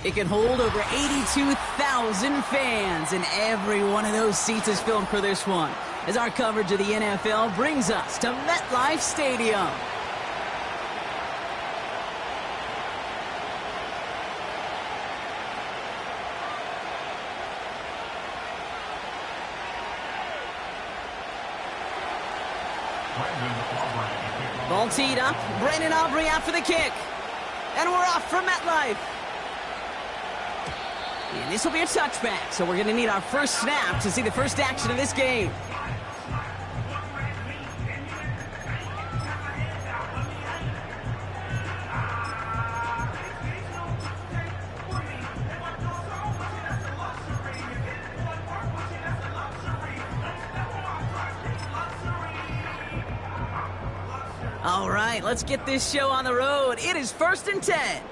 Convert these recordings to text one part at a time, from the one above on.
It can hold over 82,000 fans, and every one of those seats is filled for this one, as our coverage of the NFL brings us to MetLife Stadium. Ball teed up, Brandon Aubrey out for the kick. And we're off for MetLife. And this will be a touchback, so we're going to need our first snap to see the first action of this game. All right, let's get this show on the road. It is 1st and 10.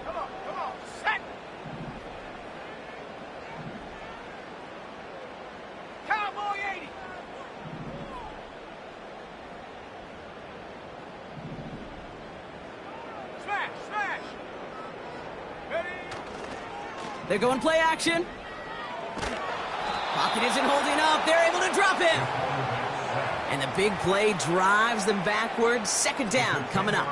Come on, set. Cowboy 80. Smash. Ready. They're going play action. Pocket isn't holding up. They're able to drop him. And the big play drives them backwards. 2nd down coming up.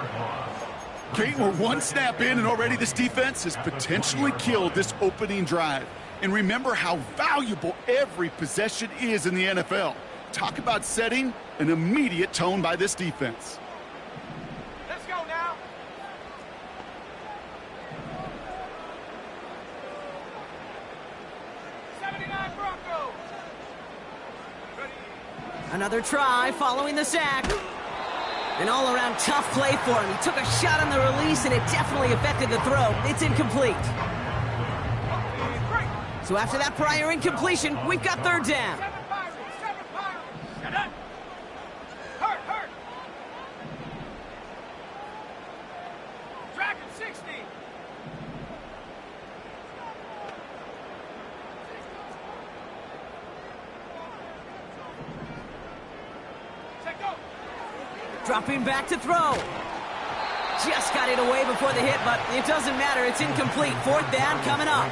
Kate, we're one snap in, and already this defense has potentially killed this opening drive. And remember how valuable every possession is in the NFL. Talk about setting an immediate tone by this defense. Let's go now. '79 Broncos. Ready. Another try following the sack. An all-around tough play for him. He took a shot on the release, and it definitely affected the throw. It's incomplete. So after that prior incompletion, we've got 3rd down. 7 Pirates. Shut up. Hurt. Dragon 60. Check go. Dropping back to throw. Just got it away before the hit, but it doesn't matter. It's incomplete. 4th down coming up.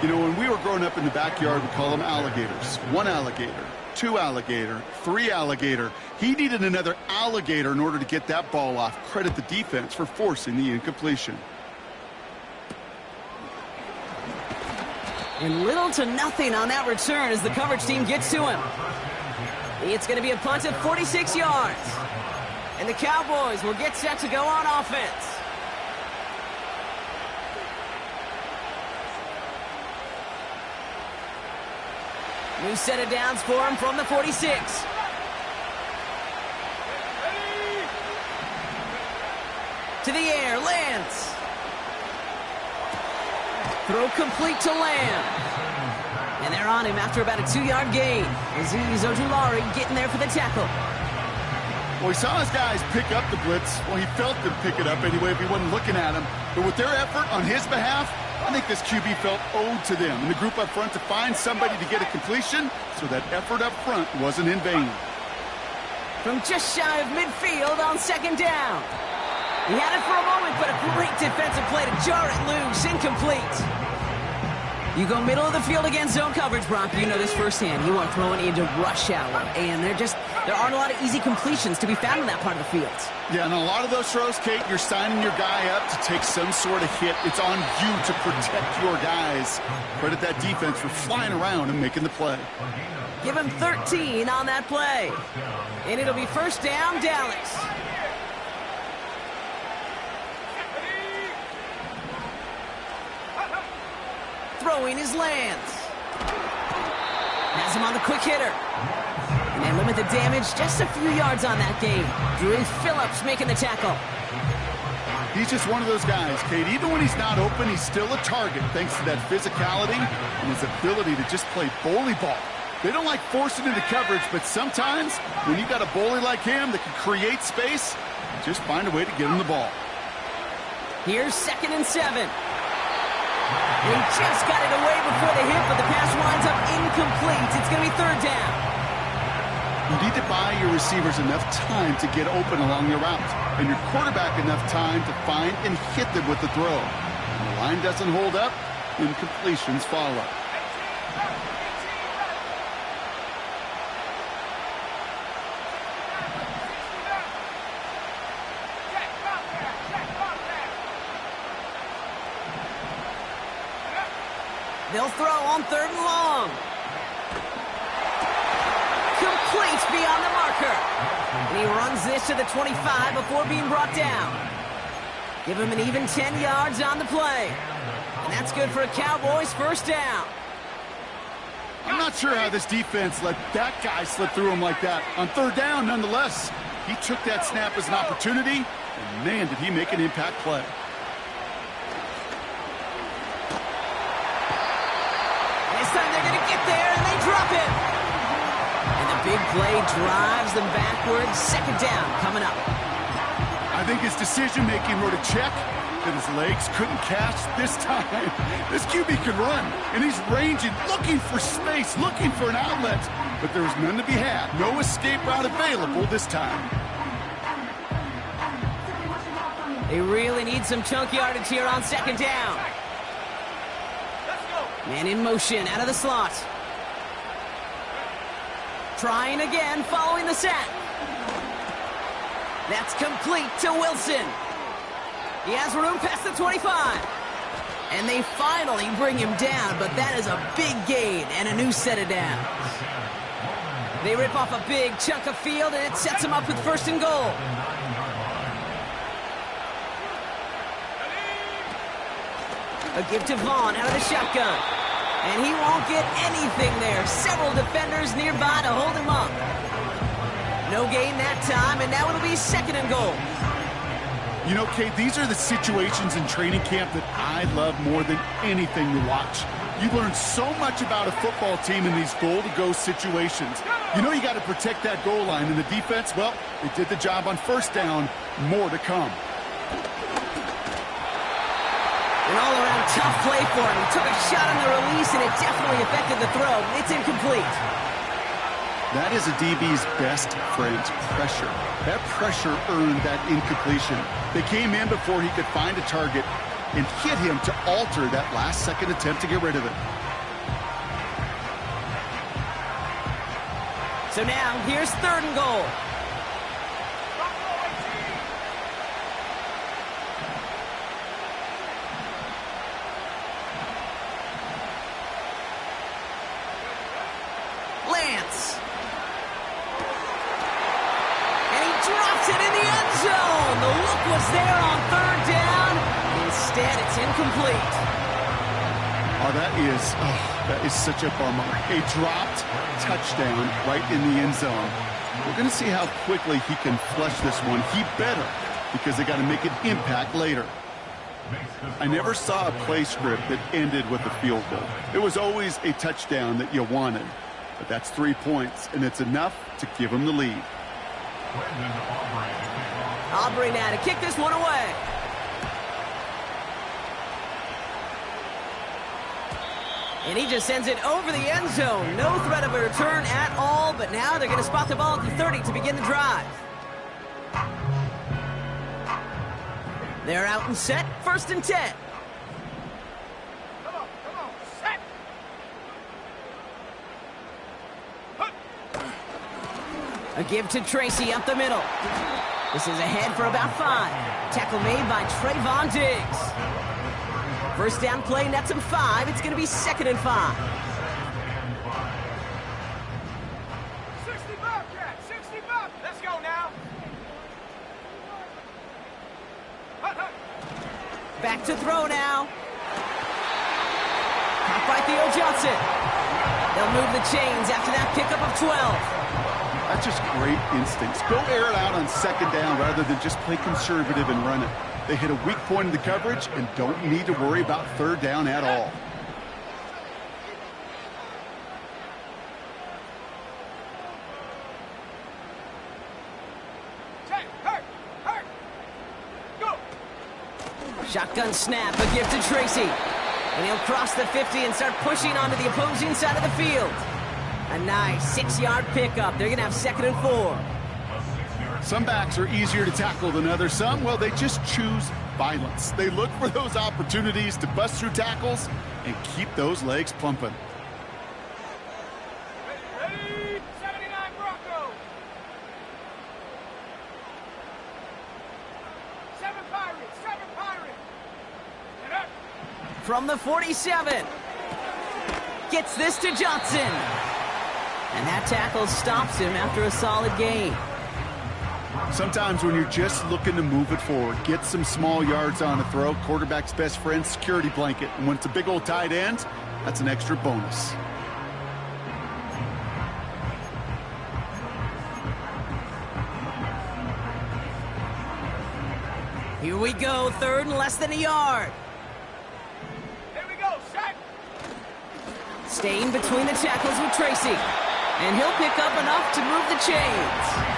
You know, when we were growing up in the backyard, we call them alligators. 1 alligator, 2 alligator, 3 alligator. He needed another alligator in order to get that ball off. Credit the defense for forcing the incompletion. And little to nothing on that return as the coverage team gets to him. It's going to be a punt at 46 yards. And the Cowboys will get set to go on offense. New set of downs for him from the 46. To the air, lands. Throw complete to Lamb. And they're on him after about a 2-yard gain. Azeez Ojulari getting there for the tackle. Well, he saw his guys pick up the blitz. Well, he felt them pick it up anyway if he wasn't looking at him. But with their effort on his behalf, I think this QB felt owed to them and the group up front to find somebody to get a completion, so that effort up front wasn't in vain. From just shy of midfield on 2nd down. He had it for a moment, but a great defensive play to jar it loose. Incomplete. You go middle of the field against zone coverage, Brock. You know this firsthand. You are throwing into rush hour, and there aren't a lot of easy completions to be found in that part of the field. Yeah, and a lot of those throws, Kate, you're signing your guy up to take some sort of hit. It's on you to protect your guys. Credit that defense for flying around and making the play. Give him 13 on that play. And it'll be 1st down, Dallas. Throwing his lands. Has him on the quick hitter. And they limit the damage just a few yards on that game. Drew Phillips making the tackle. He's just one of those guys, Kate. Even when he's not open, he's still a target thanks to that physicality and his ability to just play bully ball. They don't like forcing into coverage, but sometimes when you got a bully like him that can create space, just find a way to get him the ball. Here's 2nd and 7. He just got it away before the hit, but the pass winds up incomplete. It's going to be 3rd down. You need to buy your receivers enough time to get open along your route, and your quarterback enough time to find and hit them with the throw. When the line doesn't hold up, incompletions follow. They'll throw on 3rd and long. Complete beyond the marker. And he runs this to the 25 before being brought down. Give him an even 10 yards on the play. And that's good for a Cowboys 1st down. I'm not sure how this defense let that guy slip through him like that. On 3rd down, nonetheless, he took that snap as an opportunity, and man, did he make an impact play. This time they're going to get there, and they drop it. And the big play drives them backwards. 2nd down coming up. I think his decision-making wrote a check that his legs couldn't catch this time. This QB can run, and he's ranging, looking for space, looking for an outlet. But there was none to be had. No escape route available this time. They really need some chunk yardage here on 2nd down. Man in motion, out of the slot. Trying again, following the sack. That's complete to Wilson. He has room past the 25. And they finally bring him down, but that is a big gain and a new set of downs. They rip off a big chunk of field, and it sets them up with 1st and goal. A give to Vaughn out of the shotgun. And he won't get anything there. Several defenders nearby to hold him up. No gain that time, and now it'll be 2nd and goal. You know, Kate, these are the situations in training camp that I love more than anything to watch. You learn so much about a football team in these goal-to-go situations. You know you got to protect that goal line, and the defense, well, they did the job on 1st down. More to come. An all-around tough play for him. He took a shot on the release, and it definitely affected the throw. It's incomplete. That is a DB's best friend, pressure. That pressure earned that incompletion. They came in before he could find a target and hit him to alter that last-second attempt to get rid of it. So now, here's 3rd and goal. Lance. And he drops it in the end zone. The look was there on 3rd down. Instead, it's incomplete. Oh, that is such a bummer. A dropped touchdown right in the end zone. We're going to see how quickly he can flush this one. He better, because they got to make an impact later. I never saw a play script that ended with a field goal. It was always a touchdown that you wanted. But that's 3 points, and it's enough to give him the lead. Aubrey now to kick this one away. And he just sends it over the end zone. No threat of a return at all, but now they're going to spot the ball at the 30 to begin the drive. They're out and set, 1st and 10. Come on, set. A give to Tracy up the middle. This is ahead for about 5. Tackle made by Trayvon Diggs. 1st down play, nets him 5. It's going to be 2nd and 5. 65, Jack, 65. Let's go now. Back to throw now. Caught by Theo Johnson. They'll move the chains after that pickup of 12. That's just great instincts. Go air it out on 2nd down rather than just play conservative and run it. They hit a weak point in the coverage and don't need to worry about 3rd down at all. Hurt. Go. Shotgun snap, a give to Tracy. And he'll cross the 50 and start pushing onto the opposing side of the field. A nice 6-yard pickup. They're going to have 2nd and 4. Some backs are easier to tackle than others. Some, well, they just choose violence. They look for those opportunities to bust through tackles and keep those legs pumping. Ready? 79 Broncos. 7 Pirates. 7 Pirates. Get up. From the 47. Gets this to Johnson. And that tackle stops him after a solid gain. Sometimes when you're just looking to move it forward, get some small yards on a throw, quarterback's best friend, security blanket. And when it's a big old tight end, that's an extra bonus. Here we go, 3rd and less than a yard. Here we go. Sack. Staying between the tackles with Tracy. And he'll pick up enough to move the chains.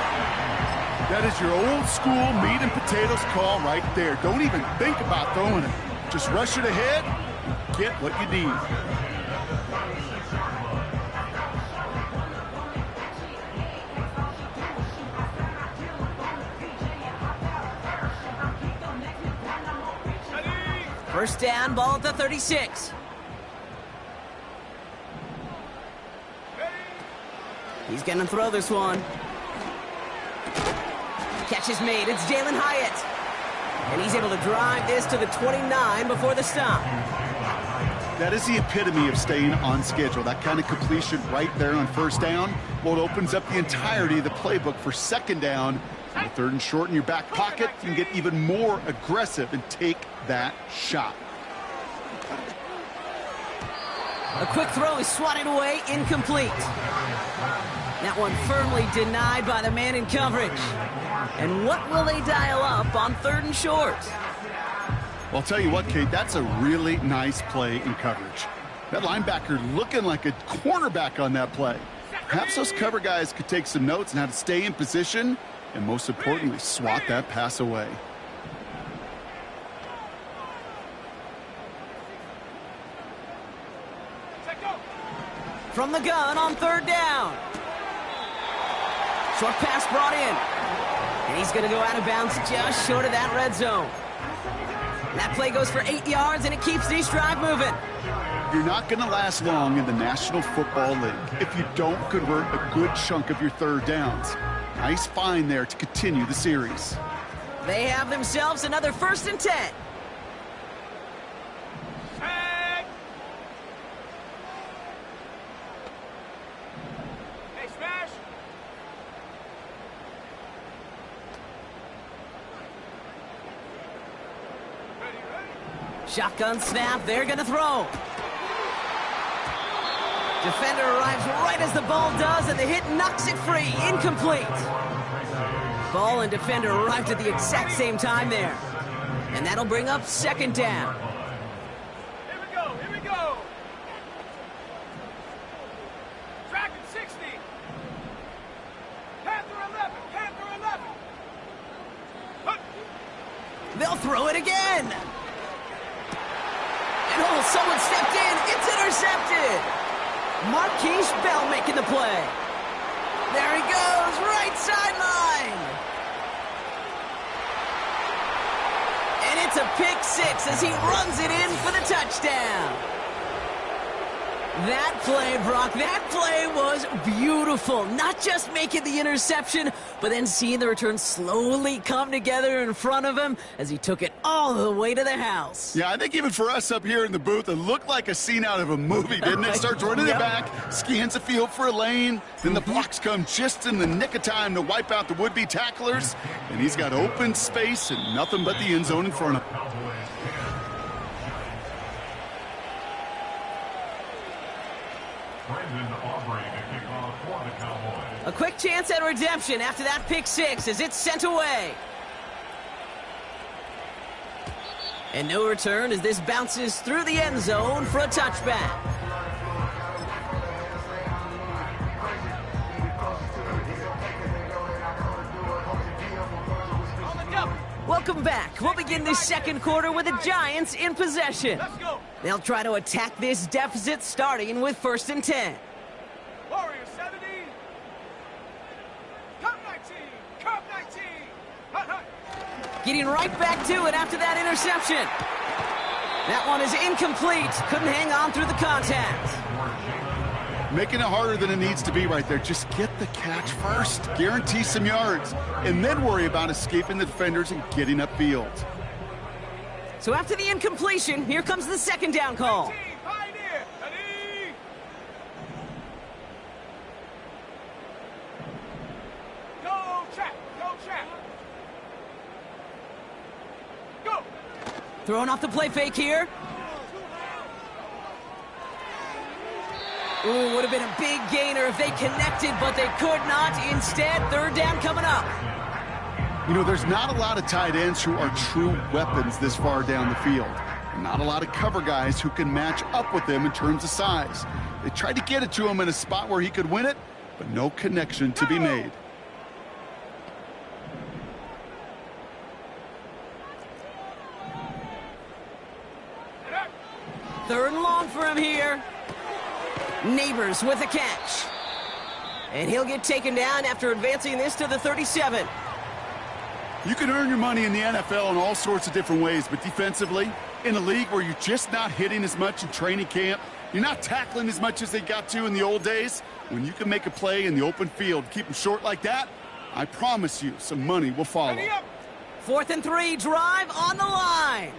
That is your old school meat and potatoes call right there. Don't even think about throwing it. Just rush it ahead and get what you need. First down, ball at the 36. He's going to throw this one. Catch is made. It's Jalen Hyatt. And he's able to drive this to the 29 before the stop. That is the epitome of staying on schedule. That kind of completion right there on first down. Well, it opens up the entirety of the playbook for second down. And 3rd and short in your back pocket, you can get even more aggressive and take that shot. A quick throw is swatted away, incomplete. That one firmly denied by the man in coverage. And what will they dial up on 3rd and short? Well, I'll tell you what, Kate, that's a really nice play in coverage. That linebacker looking like a cornerback on that play. Perhaps those cover guys could take some notes on how to stay in position and, most importantly, swat that pass away. From the gun on 3rd down. Short pass brought in. And he's going to go out of bounds just short of that red zone. That play goes for 8 yards, and it keeps this drive moving. You're not going to last long in the National Football League if you don't convert a good chunk of your 3rd downs. Nice find there to continue the series. They have themselves another 1st and 10. Hey, smash. Shotgun snap, they're going to throw. Defender arrives right as the ball does, and the hit knocks it free. Incomplete. Ball and defender arrived at the exact same time there. And that'll bring up 2nd down. Here we go. Here we go. Track at 60. Panther 11. Panther 11. Hup. They'll throw it again. And oh, someone stepped in. It's intercepted. Marquise Bell making the play. There he goes, right sideline. And it's a pick 6 as he runs it in for the touchdown. That play, Brock, that play was beautiful. Not just making the interception, but then seeing the return slowly come together in front of him as he took it all the way to the house. Yeah, I think even for us up here in the booth, it looked like a scene out of a movie, didn't it? Starts running it back, scans the field for a lane, then the blocks come just in the nick of time to wipe out the would-be tacklers, and he's got open space and nothing but the end zone in front of him. A quick chance at redemption after that pick 6 as it's sent away. And no return as this bounces through the end zone for a touchback. Welcome back. We'll begin this 2nd quarter with the Giants in possession. Let's go. They'll try to attack this deficit starting with 1st and 10. Warriors 70. Come 19. Come 19. Hut, hut. Getting right back to it after that interception. That one is incomplete. Couldn't hang on through the contact. Making it harder than it needs to be right there. Just get the catch first. Guarantee some yards. And then worry about escaping the defenders and getting upfield. So after the incompletion, here comes the second down call. 19, Pioneer. Ready. Go, trap. Go, trap. Go. Throwing off the play fake here. Ooh, would have been a big gainer if they connected, but they could not. Instead, third down coming up. You know, there's not a lot of tight ends who are true weapons this far down the field. Not a lot of cover guys who can match up with them in terms of size. They tried to get it to him in a spot where he could win it, but no connection to be made. Third and long for him here. Neighbors with a catch. And he'll get taken down after advancing this to the 37. You can earn your money in the NFL in all sorts of different ways, but defensively, in a league where you're just not hitting as much in training camp, you're not tackling as much as they got to in the old days, when you can make a play in the open field, keep them short like that, I promise you some money will follow. 4th and 3, drive on the line.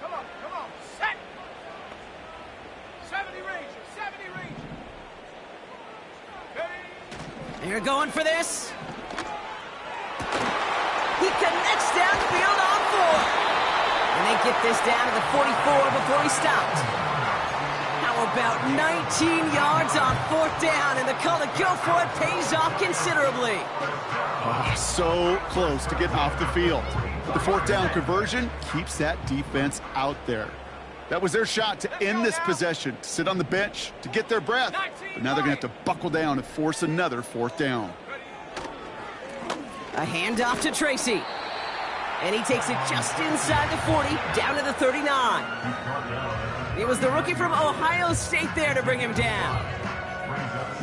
Come on. Set. 70 Ranger. 70 Ranger. Hey. They're going for this. He connects downfield on 4. And they get this down to the 44 before he stopped. How about 19 yards on 4th down, and the call to go for it pays off considerably. So close to getting off the field. The 4th down conversion keeps that defense out there. That was their shot to end this possession, to sit on the bench, to get their breath. But now they're going to have to buckle down and force another 4th down. A handoff to Tracy. And he takes it just inside the 40, down to the 39. It was the rookie from Ohio State there to bring him down.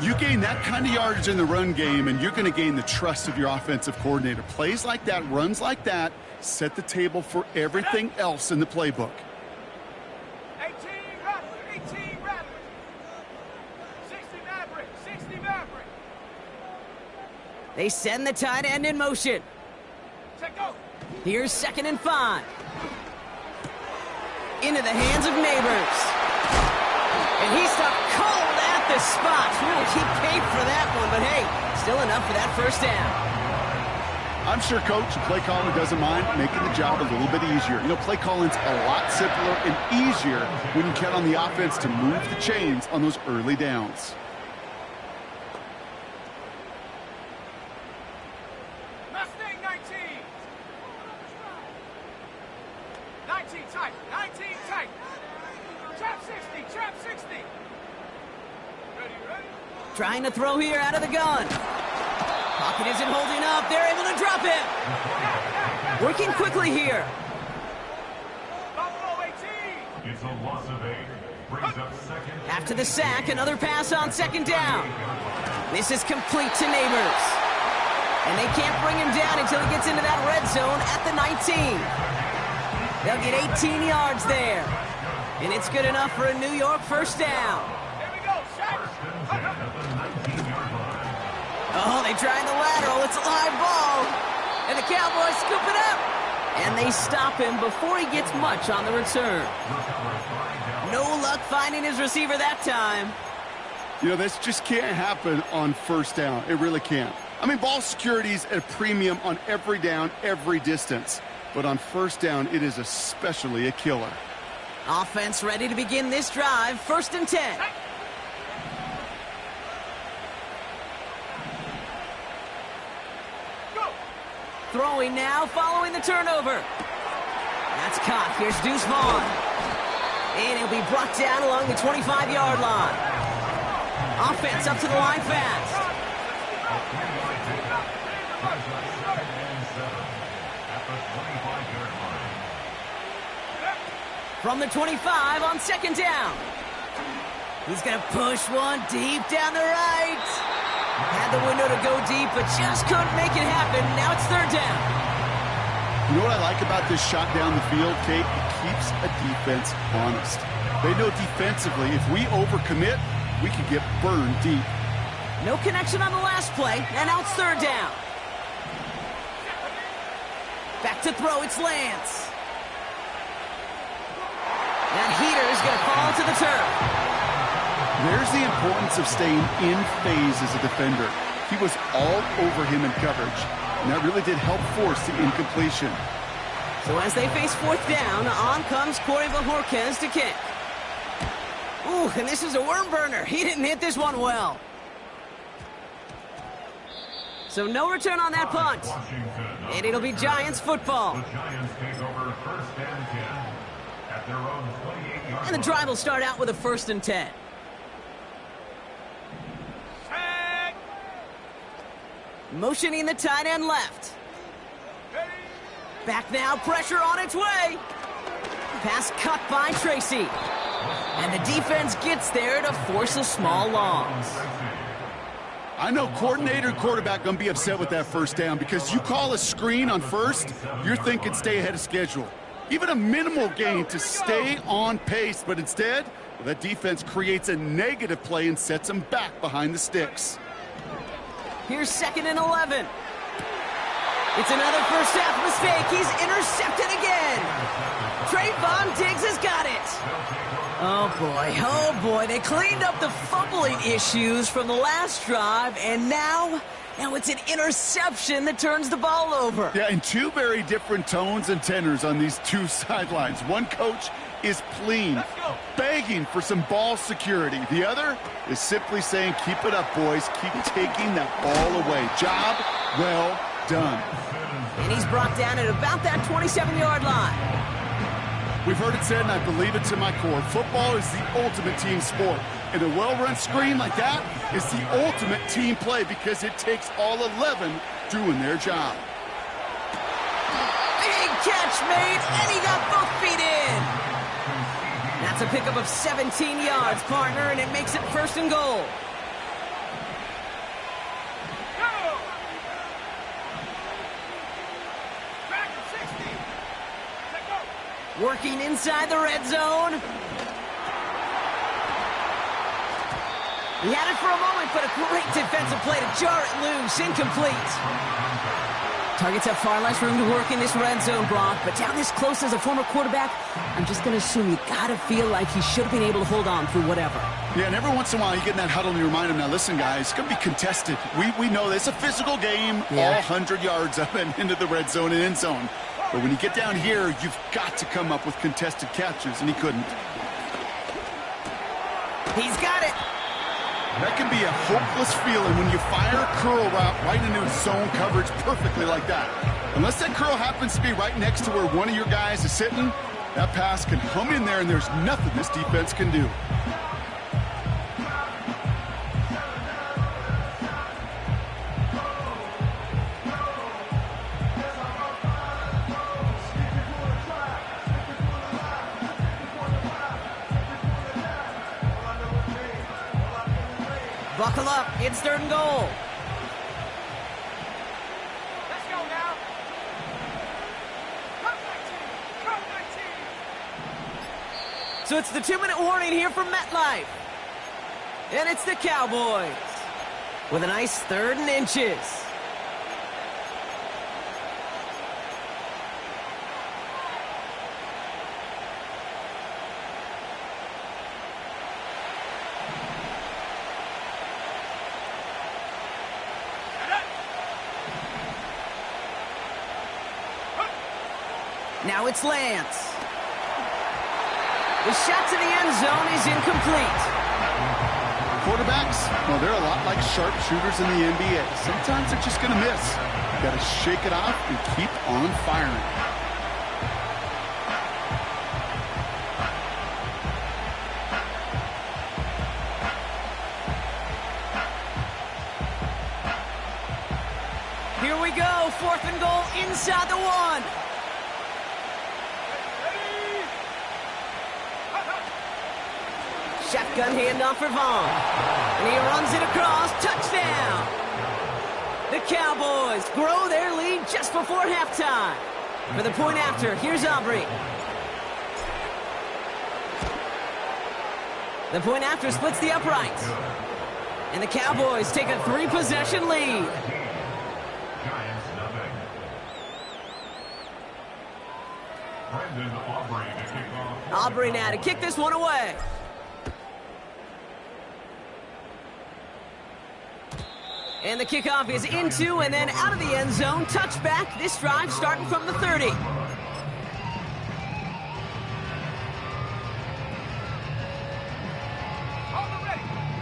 You gain that kind of yardage in the run game, and you're going to gain the trust of your offensive coordinator. Plays like that, runs like that, set the table for everything else in the playbook. 18 Rattler. 60 Maverick. 60 Maverick. They send the tight end in motion. Set go. Here's 2nd and 5. Into the hands of Neighbors. And he stopped cold at the spot. Really, he paid for that one, but hey, still enough for that first down. I'm sure coach and play caller doesn't mind making the job a little bit easier. You know, play calling's a lot simpler and easier when you count on the offense to move the chains on those early downs. Mustang 19. 19 tight. 19 tight. Trap 60. Trap 60. Ready. Trying to throw here out of the gun. Pocket isn't holding up. They're able to drop him. Working quickly here. Buffalo 18. It's a loss of 8. Brings up 2nd. After the sack, another pass on 2nd down. This is complete to Neighbors. And they can't bring him down until he gets into that red zone at the 19. They'll get 18 yards there. And it's good enough for a New York first down. Here we go. Shot. Oh, they tried the lateral. It's a live ball. And the Cowboys scoop it up. And they stop him before he gets much on the return. No luck finding his receiver that time. You know, this just can't happen on first down. It really can't. I mean, ball security's at a premium on every down, every distance. But on first down, it is especially a killer. Offense ready to begin this drive. 1st and 10. Go. Throwing now, following the turnover. That's caught. Here's Deuce Vaughn. And he'll be brought down along the 25-yard line. Offense up to the line fast. From the 25 on 2nd down. He's going to push one deep down the right. Had the window to go deep, but just couldn't make it happen. Now it's third down. You know what I like about this shot down the field, Kate? It keeps a defense honest. They know defensively, if we overcommit, we can get burned deep. No connection on the last play, and now it's third down. Back to throw, it's Lance. That heater is going to fall to the turf. There's the importance of staying in phase as a defender. He was all over him in coverage, and that really did help force the incompletion. So as they face fourth down, on comes Corey Bojorquez to kick. Ooh, and this is a worm burner. He didn't hit this one well. So no return on that punt. And it'll be Giants football. The Giants take over first and 10 at their own 28-yard And the drive will start out with a 1st and 10. Set. Motioning the tight end left. Back now, pressure on its way. Pass cut by Tracy. And the defense gets there to force a small loss. I know coordinator and quarterback going to be upset with that first down because you call a screen on first, you're thinking stay ahead of schedule. Even a minimal gain to stay on pace, but instead, the defense creates a negative play and sets them back behind the sticks. Here's 2nd and 11. It's another first half mistake. He's intercepted again. Trayvon Diggs has got it. Oh boy, they cleaned up the fumbling issues from the last drive, and now it's an interception that turns the ball over. Yeah, and two very different tones and tenors on these two sidelines. One coach is pleading, begging for some ball security. The other is simply saying, keep it up, boys. Keep taking that ball away. Job well done. And he's brought down at about that 27-yard line. We've heard it said, and I believe it to my core, football is the ultimate team sport. And a well-run screen like that is the ultimate team play because it takes all 11 doing their job. Big catch made, and he got both feet in. That's a pickup of 17 yards, partner, and it makes it 1st and goal. Working inside the red zone. He had it for a moment, but a great defensive play to jar it loose. Incomplete. Targets have far less room to work in this red zone, Brock, but down this close as a former quarterback, I'm just going to assume you got to feel like he should have been able to hold on through whatever. Yeah, and every once in a while you get in that huddle and you remind him, now listen, guys, it's going to be contested. We know this. It's a physical game, all 100 yards up and into the red zone and end zone. But when you get down here, you've got to come up with contested catches, and he couldn't. He's got it. That can be a hopeless feeling when you fire a curl route right into zone coverage perfectly like that. Unless that curl happens to be right next to where one of your guys is sitting, that pass can hum in there, and there's nothing this defense can do. Buckle up, it's 3rd and goal. Let's go now. Come my team. Come my team. So it's the 2-minute warning here from MetLife. And it's the Cowboys with a nice 3rd and inches. Now it's Lance. The shot to the end zone is incomplete. Quarterbacks, well, they're a lot like sharpshooters in the NBA. Sometimes they're just going to miss. You got to shake it off and keep on firing. Here we go, 4th and goal inside the 1. Shotgun handoff for Vaughn. And he runs it across. Touchdown! touchdown! The Cowboys grow their lead just before halftime. For the point after, here's Aubrey. The point after splits the uprights. And the Cowboys take a 3-possession lead. Giants nothing. Brendan Aubrey to kick off. Aubrey now to kick this one away. And the kickoff is into and then out of the end zone. Touchback. This drive starting from the 30.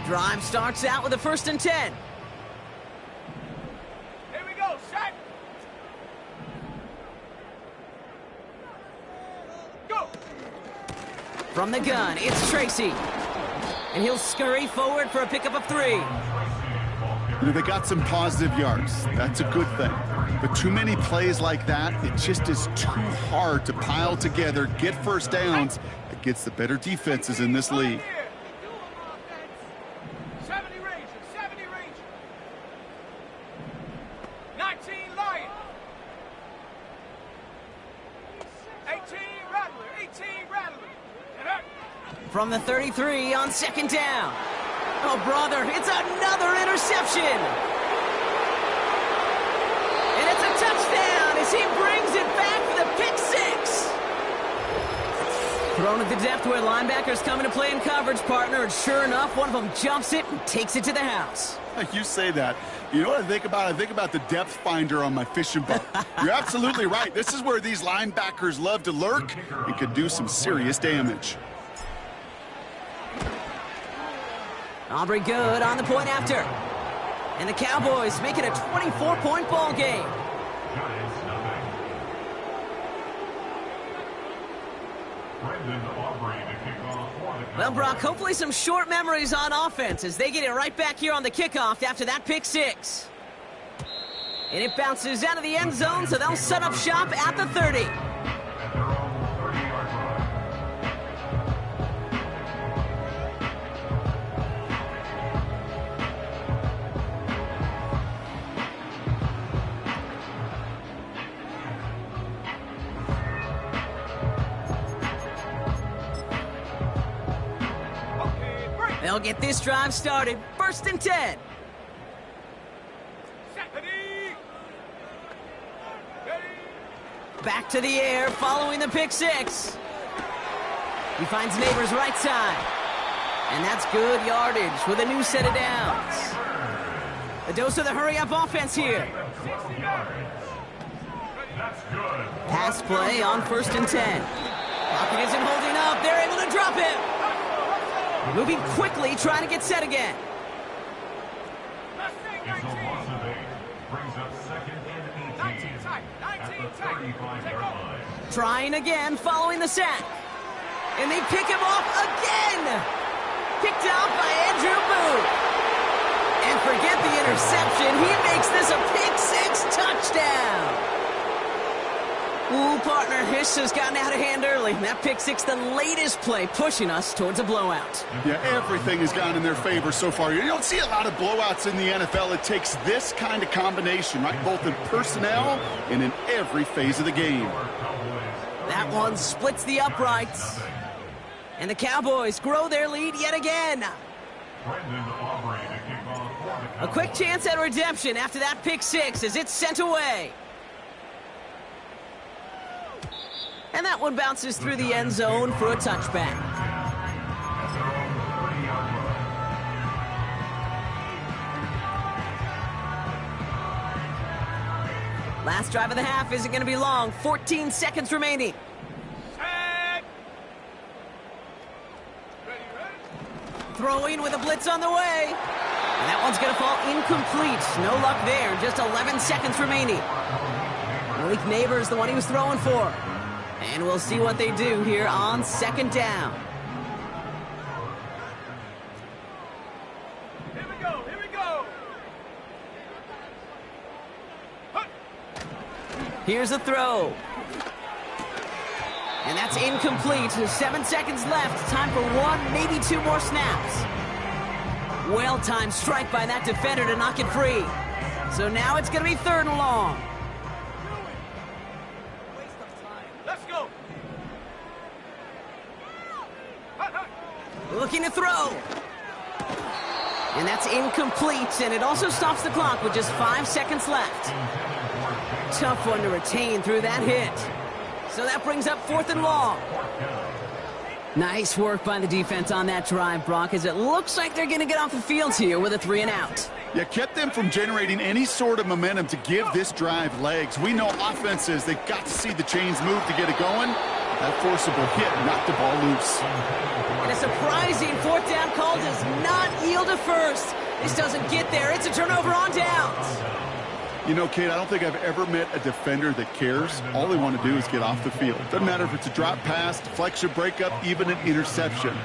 Drive starts out with a 1st and 10. Here we go, set. Go. From the gun, it's Tracy. And he'll scurry forward for a pickup of 3. You know, they got some positive yards. That's a good thing. But too many plays like that, it just is too hard to pile together, get first downs against the better defenses in this league. 70 Rangers, 70 Rangers. 19 Lions. 18 Rattler, 18 Rattler. And up. From the 33 on 2nd down. Oh, brother, it's another interception. And it's a touchdown as he brings it back for the pick 6. Thrown at the depth where linebackers come into play in coverage, partner, and sure enough, one of them jumps it and takes it to the house. You say that. You know what I think about? I think about the depth finder on my fishing boat. You're absolutely right. This is where these linebackers love to lurk and can do some serious damage. Aubrey good on the point after. And the Cowboys make it a 24-point ball game. Giants nothing. Brendan Aubrey to kick off for the Well, Brock, Cowboys. hopefully some short memories on offense as they get it right back here on the kickoff after that pick 6. And it bounces out of the end zone, so they'll set up shop at the 30. At their own 30-yard line. Okay, break. They'll get this drive started. 1st and 10. Set. Ready. Ready. Back to the air following the pick 6. He finds Neighbors right side. And that's good yardage with a new set of downs. A dose of the hurry-up offense here. 12 yards. That's good. Pass play on 1st and 10. Pocket isn't holding up. They're able to drop him. Moving quickly, trying to get set again. Mustang It's a 19. loss of 8. Brings up 2nd and 18. 19 tight. At 19 the tight. 35-yard Take over. line. Trying again following the sack. And they pick him off again. Picked off by Andrew Booth. And forget the interception. He makes this a pick 6 touchdown. Ooh, partner, Hiss has gotten out of hand early. That pick 6, the latest play, pushing us towards a blowout. Yeah, everything has gone in their favor so far. You don't see a lot of blowouts in the NFL. It takes this kind of combination, right? Both in personnel and in every phase of the game. That one splits the uprights. And the Cowboys grow their lead yet again. Brendan Aubrey to kick off for the A Cowboys. quick chance at redemption after that pick 6 as it's sent away. And that one bounces through the end zone for a touchback. At their own 30-yard line. Last drive of the half isn't going to be long. 14 seconds remaining. Set. Ready, ready. Throwing with a blitz on the way. And that one's going to fall incomplete. No luck there. Just 11 seconds remaining. Malik Neighbors, the one he was throwing for. And we'll see what they do here on 2nd down. Here we go, here we go. Huh. Here's a throw. And that's incomplete. 7 seconds left. Time for 1, maybe 2 more snaps. Well-timed strike by that defender to knock it free. So now it's going to be 3rd and long. Let's go. Looking to throw. And that's incomplete, and it also stops the clock with just 5 seconds left. Tough one to retain through that hit. So that brings up 4th and long. Nice work by the defense on that drive, Brock, as it looks like they're going to get off the field here with a 3 and out. Yeah, kept them from generating any sort of momentum to give this drive legs. We know offenses, they've got to see the chains move to get it going. That forcible hit knocked the ball loose. And a surprising 4th down call does not yield a first. This doesn't get there. It's a turnover on downs. You know, Kate, I don't think I've ever met a defender that cares. All they want to do is get off the field. Doesn't matter if it's a drop pass, deflection, breakup, even an interception.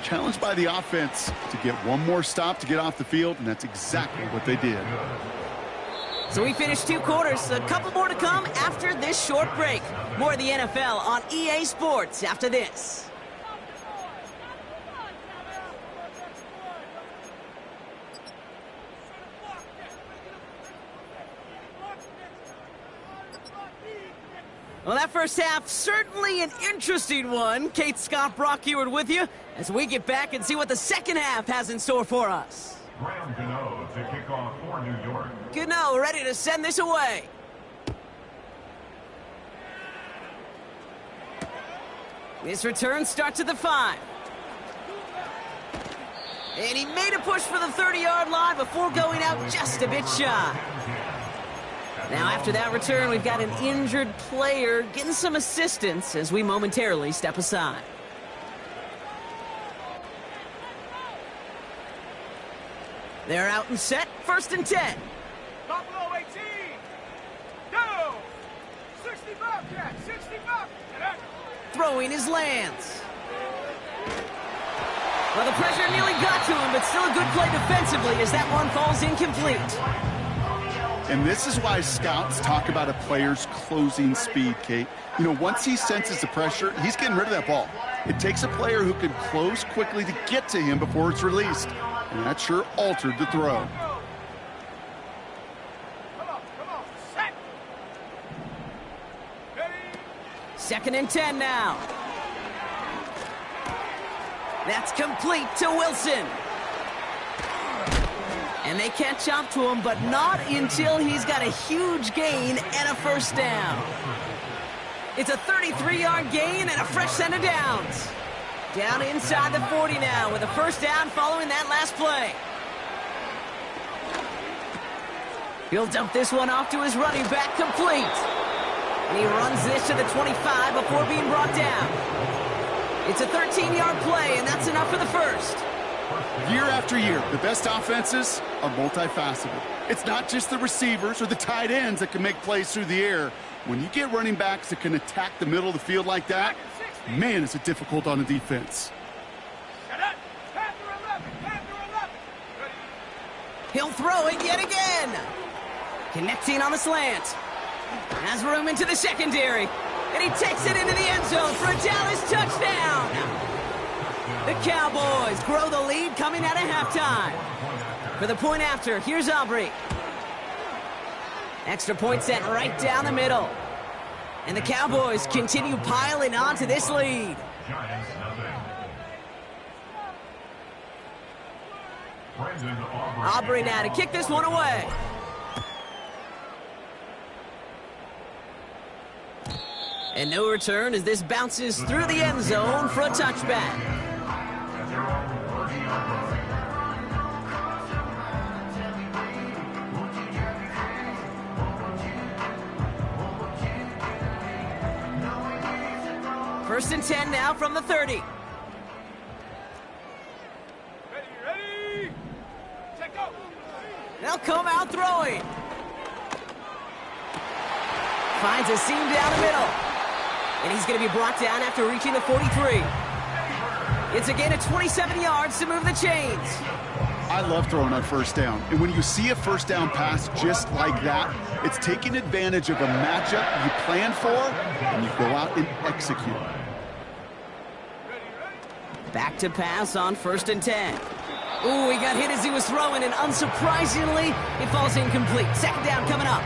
Challenged by the offense to get one more stop to get off the field, and that's exactly what they did. So we finished 2 quarters. A couple more to come after this short break. More of the NFL on EA Sports after this. Well, that first half, certainly an interesting one. Kate Scott, Brock Huard with you as we get back and see what the second half has in store for us. Graham Gano to kick off for New York. Gano ready to send this away. This return starts at the 5. And he made a push for the 30-yard line before going out just a bit shy. Now, after that return, we've got an injured player getting some assistance as we momentarily step aside. They're out and set. 1st and 10. Buffalo 18. Go. 65, Jack. 65. Throwing his lands. Well, the pressure nearly got to him, but still a good play defensively as that one falls incomplete. And this is why scouts talk about a player's closing speed, Kate. You know, once he senses the pressure, he's getting rid of that ball. It takes a player who can close quickly to get to him before it's released. And that sure altered the throw. Come on. Set. Ready. 2nd and 10 now. That's complete to Wilson. And they catch up to him, but not until he's got a huge gain and a 1st down. It's a 33-yard gain and a fresh set of downs. Down inside the 40 now with a 1st down following that last play. He'll dump this one off to his running back, complete. And he runs this to the 25 before being brought down. It's a 13-yard play, and that's enough for the 1st. Year after year, the best offenses are multifaceted. It's not just the receivers or the tight ends that can make plays through the air. When you get running backs that can attack the middle of the field like that, man, is it difficult on the defense. He'll throw it yet again. Connecting on the slant. Has room into the secondary. And he takes it into the end zone for a Dallas touchdown. The Cowboys grow the lead coming out of halftime. For the point after, here's Aubrey. Extra point set right down the middle. And the Cowboys continue piling on to this lead. Giants nothing. Aubrey now to kick this one away. And no return as this bounces through the end zone for a touchback. First and 10 now from the 30. Ready. Take go. They'll come out throwing. Finds a seam down the middle. And he's going to be brought down after reaching the 43. It's again at 27 yards to move the chains. I love throwing on 1st down. And when you see a 1st down pass just like that, it's taking advantage of a matchup you plan for, and you go out and execute. Back to pass on 1st and 10. Ooh, he got hit as he was throwing, and unsurprisingly, it falls incomplete. Second down coming up.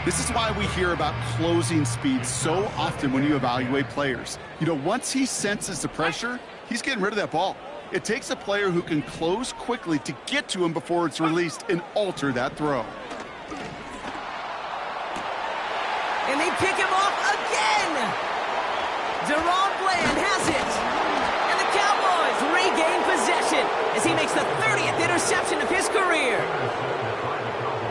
This is why we hear about closing speed so often when you evaluate players. You know, once he senses the pressure, he's getting rid of that ball. It takes a player who can close quickly to get to him before it's released and alter that throw. And they pick him off again. Deron Bland has it. And the Cowboys regain possession as he makes the 30th interception of his career.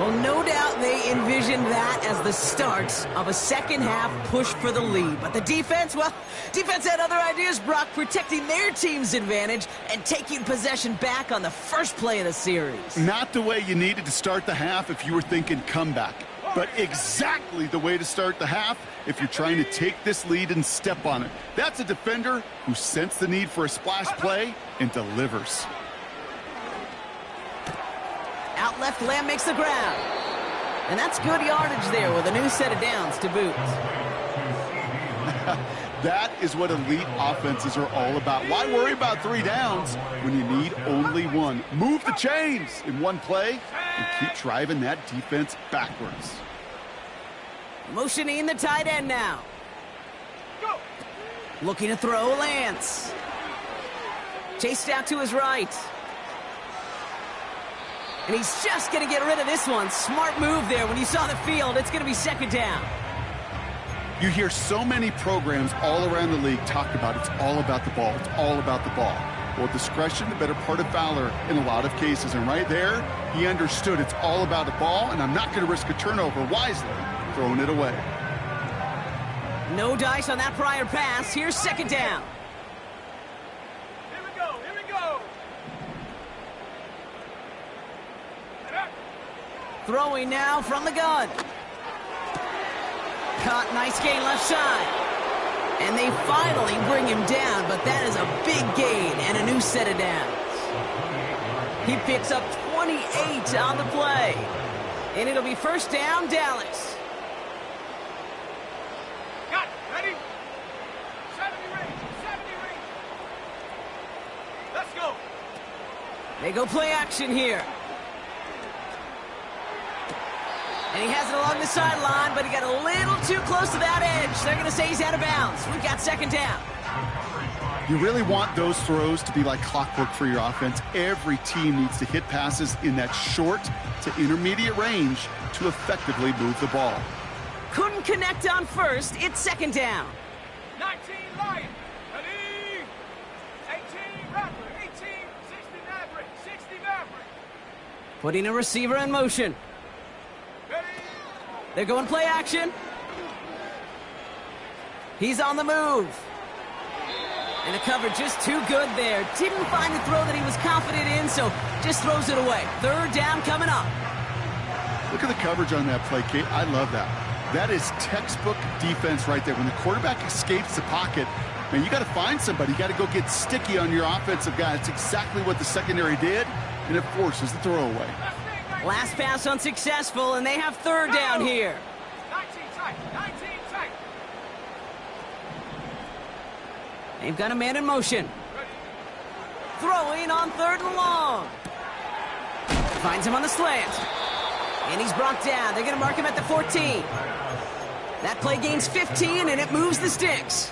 Well, no doubt they envisioned that as the start of a second-half push for the lead. But the defense, well, defense had other ideas, Brock, protecting their team's advantage and taking possession back on the first play of the series. Not the way you needed to start the half if you were thinking comeback, but exactly the way to start the half if you're trying to take this lead and step on it. That's a defender who sensed the need for a splash play and delivers. Out left, Lamb makes the ground. And that's good yardage there with a new set of downs to boot. That is what elite offenses are all about. Why worry about 3 downs when you need only 1? Move the chains in one play and keep driving that defense backwards. Motioning the tight end now. Go. Looking to throw, Lance. Chased out to his right. And he's just going to get rid of this one. Smart move there. When you saw the field, it's going to be second down. You hear so many programs all around the league talk about it's all about the ball. It's all about the ball. Well, discretion, the better part of valor in a lot of cases. And right there, he understood it's all about the ball, and I'm not going to risk a turnover wisely, throwing it away. No dice on that prior pass. Here's second down. Here we go. Here we go. Throwing now from the gun. Caught, nice gain left side. And they finally bring him down, but that is a big gain and a new set of downs. He picks up 28 on the play. And it'll be first down, Dallas. Got it. Ready? 70 range. 70 range. Let's go. They go play action here. And he has it along the sideline, but he got a little too close to that edge. They're going to say he's out of bounds. We've got second down. You really want those throws to be like clockwork for your offense. Every team needs to hit passes in that short to intermediate range to effectively move the ball. Couldn't connect on first. It's second down. 19 Lion. Ready? 18 Raptor. 18. 60 Maverick. 60 Maverick. Putting a receiver in motion. Ready? They're going play action. He's on the move. And the coverage just too good there. Didn't find the throw that he was confident in, so just throws it away. Third down coming up. Look at the coverage on that play, Kate. I love that. That is textbook defense right there. When the quarterback escapes the pocket, man, you got to find somebody. You got to go get sticky on your offensive guy. It's exactly what the secondary did, and it forces the throwaway. Last pass unsuccessful, and they have third down here. 19 tight. 19 tight. They've got a man in motion. Throwing on third and long. Finds him on the slant. And he's brought down. They're going to mark him at the 14. That play gains 15, and it moves the sticks.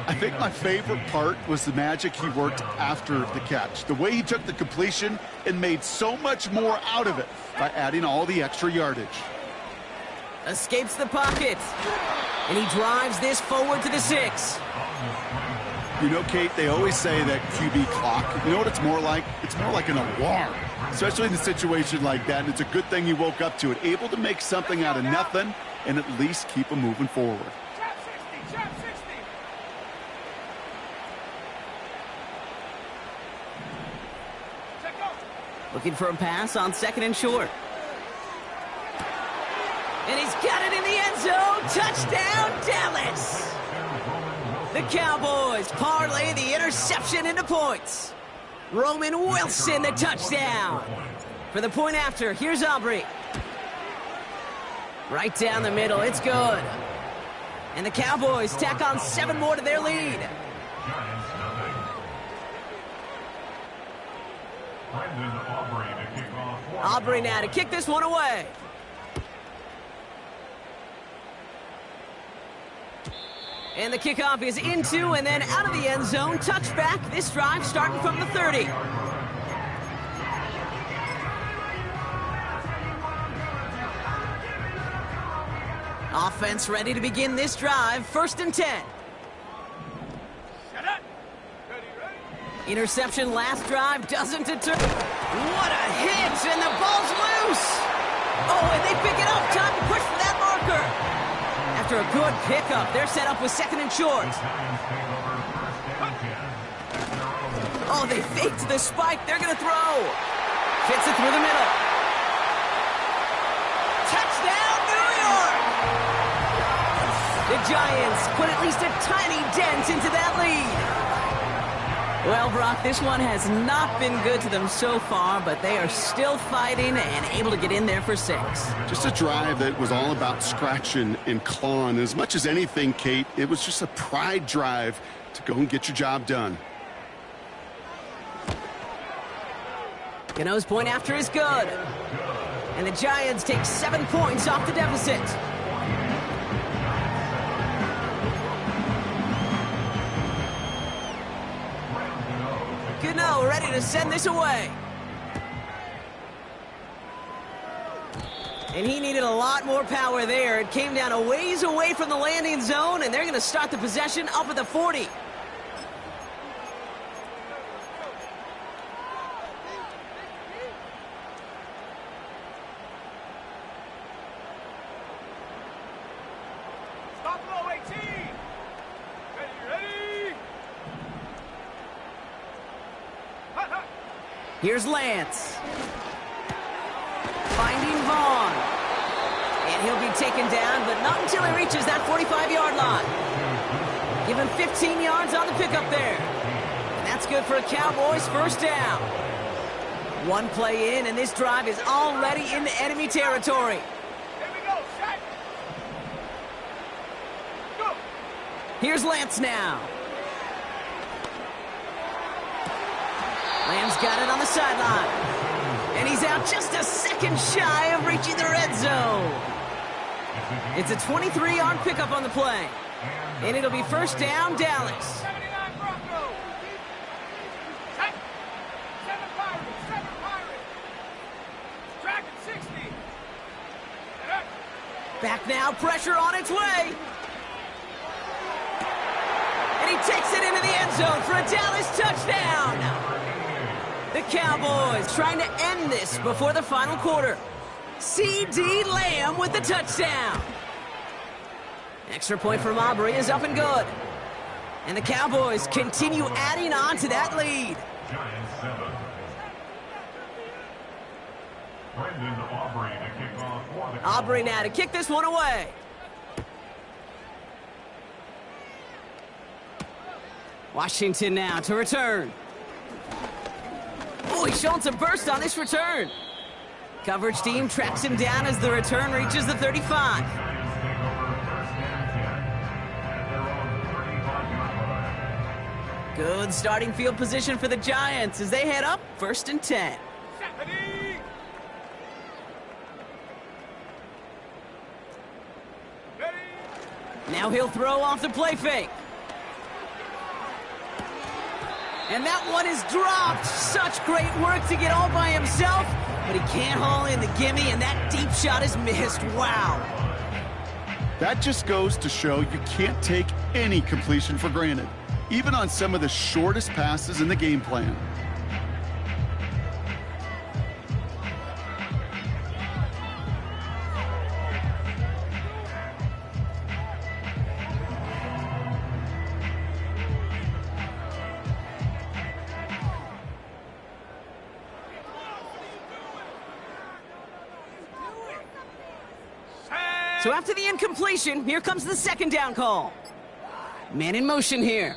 I think my favorite part was the magic he worked after the catch. The way he took the completion and made so much more out of it by adding all the extra yardage. Escapes the pocket. And he drives this forward to the 6. You know, Kate, they always say that QB clock, you know what it's more like? It's more like an alarm, especially in a situation like that. And it's a good thing he woke up to it, able to make something out of nothing and at least keep him moving forward. Trap 60. Trap 60. Check out. Looking for a pass on second and short. And he's got it in the end zone. Touchdown, Dallas. The Cowboys parlay the interception into points. Roman Wilson, the touchdown. For the point after, here's Aubrey. Right down the middle, it's good. And the Cowboys tack on 7 more to their lead. Aubrey now to kick this one away. And the kickoff is into and then out of the end zone. Touchback. This drive starting from the 30. Offense ready to begin this drive. 1st and 10. Interception last drive doesn't deter. What a hit, and the ball's loose. Oh, and they pick it up. Time to push for that marker. After a good pickup, they're set up with 2nd and short. Oh, they faked the spike. They're going to throw. Fits it through the middle. Touchdown, New York! The Giants put at least a tiny dent into that lead. Well, Brock, this one has not been good to them so far, but they are still fighting and able to get in there for 6. Just a drive that was all about scratching and clawing. As much as anything, Kate, it was just a pride drive to go and get your job done. Gano's point after is good. And the Giants take 7 points off the deficit. Gano ready to send this away. And he needed a lot more power there. It came down a ways away from the landing zone, and they're going to start the possession up at the 40. Stop low, 18. Ready. Here's Lance. Finding Vaughn. And he'll be taken down, but not until he reaches that 45-yard line. Give him 15 yards on the pickup there. And that's good for a Cowboys 1st down. One play in, and this drive is already into enemy territory. Here we go, set. Go. Here's Lance now. Lamb's got it on the sideline. And he's out just a second shy of reaching the red zone. It's a 23-yard pickup on the play. And it'll be 1st down, Dallas. 79 Broncos. 7 Pirates. Track at 60. Back now, pressure on its way. And he takes it into the end zone for a Dallas touchdown. The Cowboys trying to end this before the final quarter. C.D. Lamb with the touchdown. Extra point from Aubrey is up and good. And the Cowboys continue adding on to that lead. Giants 7. Brendan Aubrey to kick off for the Aubrey now to kick this one away. Washington now to return. Oh, he's showing some burst on this return. Coverage team tracks him down as the return reaches the 35. Good starting field position for the Giants as they head up 1st and 10. Now he'll throw off the play fake. And that one is dropped. Such great work to get all by himself, but he can't haul in the gimme, and that deep shot is missed. Wow. That just goes to show you can't take any completion for granted, even on some of the shortest passes in the game plan. So after the incompletion, here comes the 2nd down call. Man in motion here.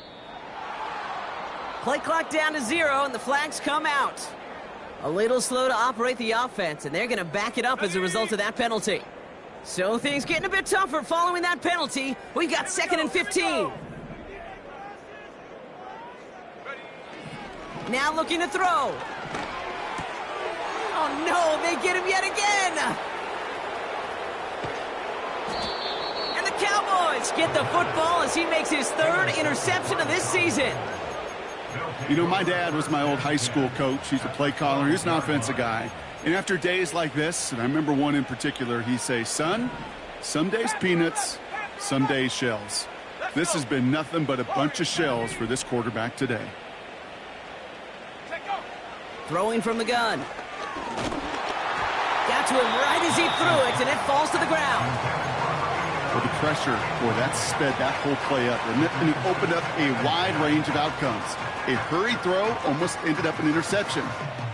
Play clock down to 0, and the flags come out. A little slow to operate the offense, and they're going to back it up as a result of that penalty. So things getting a bit tougher following that penalty. We've got 2nd and 15. Now looking to throw. Oh, no, they get him yet again. And the Cowboys get the football as he makes his third interception of this season. You know, my dad was my old high school coach. He's a play caller. He's an offensive guy. And after days like this, and I remember one in particular, he'd say, son, some days peanuts, some days shells. This has been nothing but a bunch of shells for this quarterback today. Throwing from the gun. Got to him right as he threw it, and it falls to the ground. Well, the pressure, boy, that sped that whole play up, and it opened up a wide range of outcomes. A hurried throw almost ended up an interception.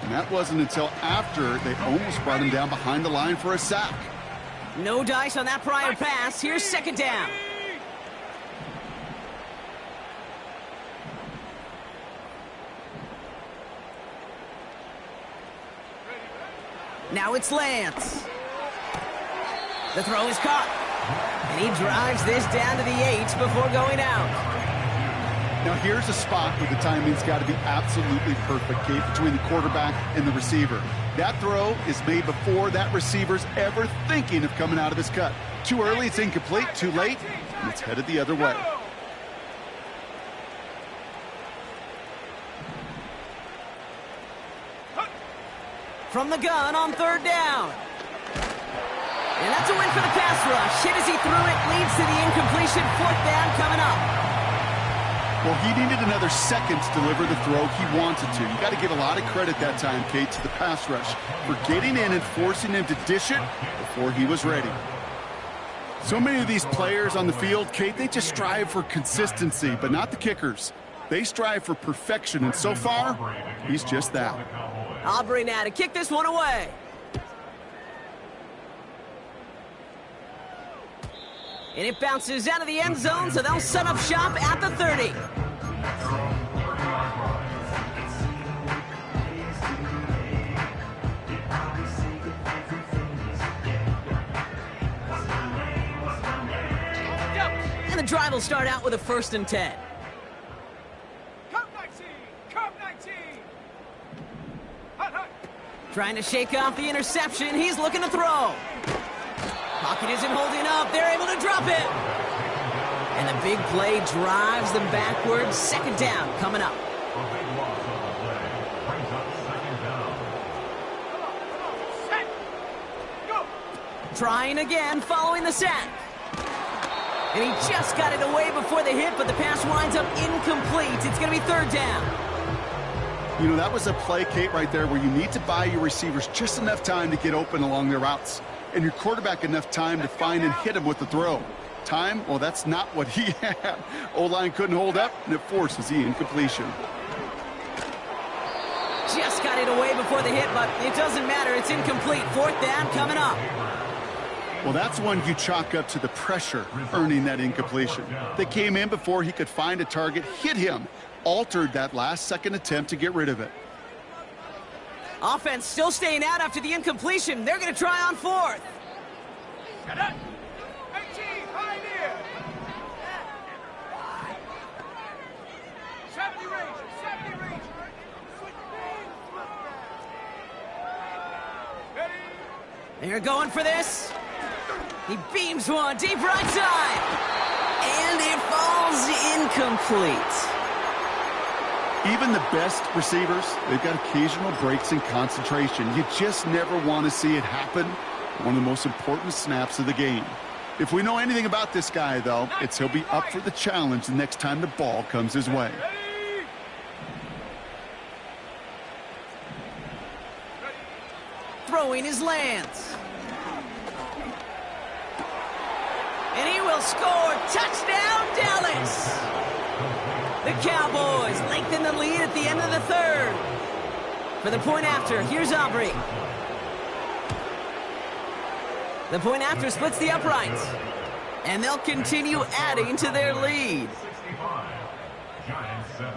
And that wasn't until after they almost brought him down behind the line for a sack. No dice on that prior pass. Here's second down. Now it's Lance. The throw is caught. And he drives this down to the 8 before going out. Now here's a spot where the timing's got to be absolutely perfect, Kate, between the quarterback and the receiver. That throw is made before that receiver's ever thinking of coming out of his cut. Too early, it's incomplete. Too late, and it's headed the other way. From the gun on third down. And that's a win for the pass rush. Hit as he threw it, leads to the incompletion. Fourth down coming up. Well, he needed another second to deliver the throw he wanted to. You got to give a lot of credit that time, Kate, to the pass rush for getting in and forcing him to dish it before he was ready. So many of these players on the field, Kate, they just strive for consistency, but not the kickers. They strive for perfection, and so far, he's just that. Aubrey now to kick this one away. And it bounces out of the end zone, so they'll set up shop at the 30. And the drive will start out with a 1st and 10. Trying to shake off the interception. He's looking to throw. Pocket isn't holding up. They're able to drop it. And the big play drives them backwards. Second down coming up. Trying again following the sack. And he just got it away before the hit, but the pass winds up incomplete. It's going to be third down. You know, that was a play, Kate, right there where you need to buy your receivers just enough time to get open along their routes. And your quarterback enough time to find and hit him with the throw. Time, well, that's not what he had. O-line couldn't hold up, and it forces the incompletion. Just got it away before the hit, but it doesn't matter. It's incomplete. Fourth down coming up. Well, that's one you chalk up to the pressure earning that incompletion. They came in before he could find a target, hit him, altered that last-second attempt to get rid of it. Offense still staying out after the incompletion. They're going to try on fourth. They're going for this. He beams one deep right side. And it falls incomplete. Even the best receivers, they've got occasional breaks in concentration. You just never want to see it happen. One of the most important snaps of the game. If we know anything about this guy, though, it's he'll be up for the challenge the next time the ball comes his way. Throwing his Lance. And he will score. Touchdown, Dallas. The Cowboys lengthen the lead at the end of the third. For the point after, here's Aubrey. The point after splits the uprights. And they'll continue adding to their lead. 65, Giants 7.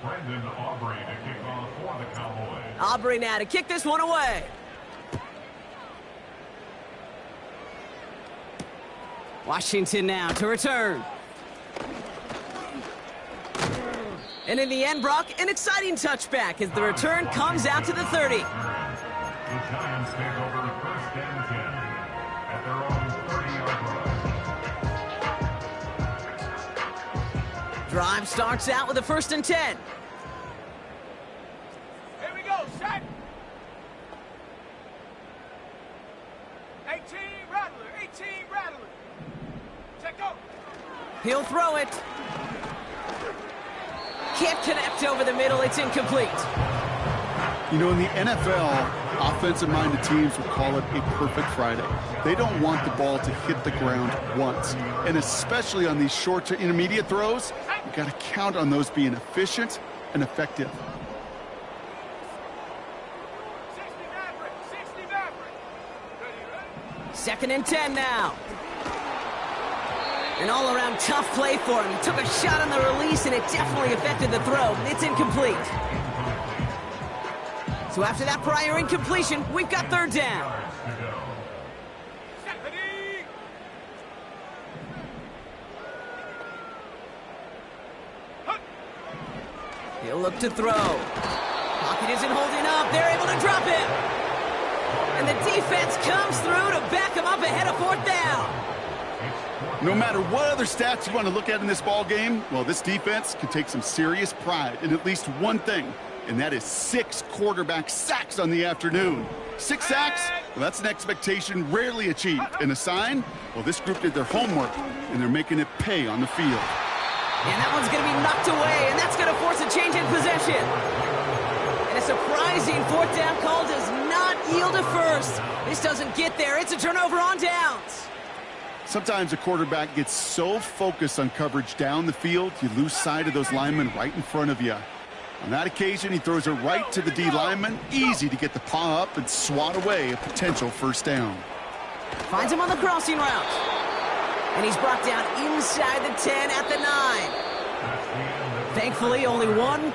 Brendan Aubrey to kick off for the Cowboys. Aubrey now to kick this one away. Washington now to return. And in the end, Brock, an exciting touchback as the return comes out to the 30. The Giants take over first and 10 at their own 30-yard line. Drive starts out with a 1st and 10. Here we go, set. 18 Rattler, 18 Rattler. Check go. He'll throw it. Can't connect over the middle. It's incomplete. You know, in the NFL, offensive-minded teams will call it a perfect Friday. They don't want the ball to hit the ground once. And especially on these short to intermediate throws, you got to count on those being efficient and effective. 60 Maverick, 60 Maverick. Ready, ready? 2nd and 10 now. An all-around tough play for him. He took a shot on the release, and it definitely affected the throw. It's incomplete. So after that prior incompletion, we've got 3rd down. Set, ready. Hunt. He'll look to throw. Pocket isn't holding up. They're able to drop him. And the defense comes through to back him up ahead of 4th down. No matter what other stats you want to look at in this ball game, well, this defense can take some serious pride in at least one thing, and that is 6 quarterback sacks on the afternoon. 6 sacks? Well, that's an expectation rarely achieved. And a sign? Well, this group did their homework, and they're making it pay on the field. And that one's going to be knocked away, and that's going to force a change in possession. And a surprising 4th down call does not yield a first. This doesn't get there. It's a turnover on downs. Sometimes a quarterback gets so focused on coverage down the field, you lose sight of those linemen right in front of you. On that occasion, he throws it right to the D lineman. Easy to get the paw up and swat away a potential 1st down. Finds him on the crossing route. And he's brought down inside the 10 at the 9. Thankfully, only one.